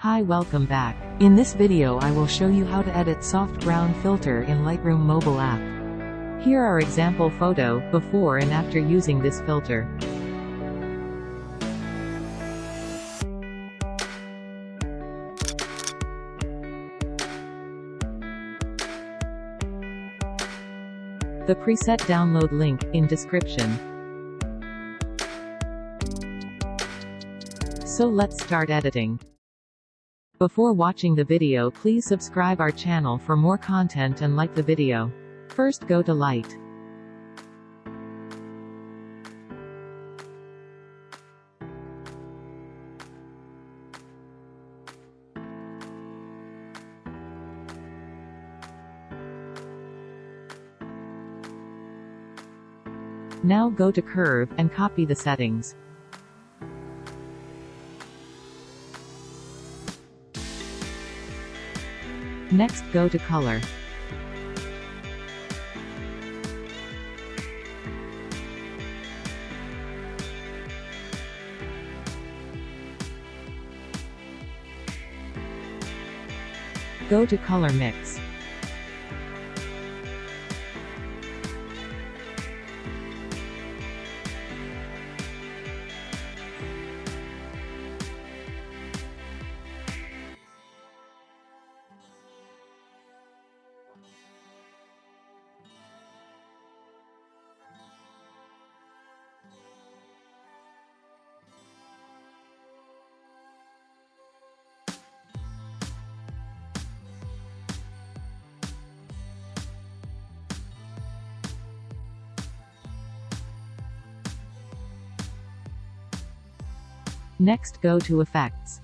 Hi, welcome back. In this video I will show you how to edit soft ground filter in Lightroom mobile app. Here are example photo, before and after using this filter. The preset download link, in description. So let's start editing. Before watching the video, please subscribe our channel for more content and like the video. First go to Light. Now go to Curve, and copy the settings. Next go to Color. Go to Color Mix. Next go to Effects.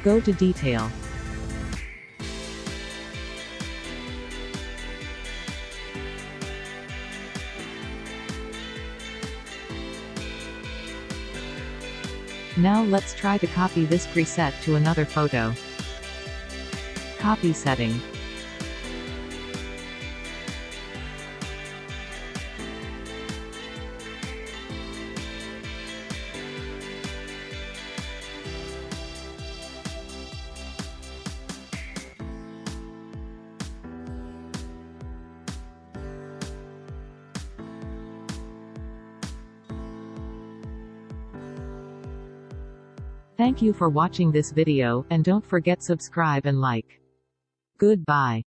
Go to Detail. Now let's try to copy this preset to another photo. Copy setting. Thank you for watching this video, and don't forget subscribe and like. Goodbye.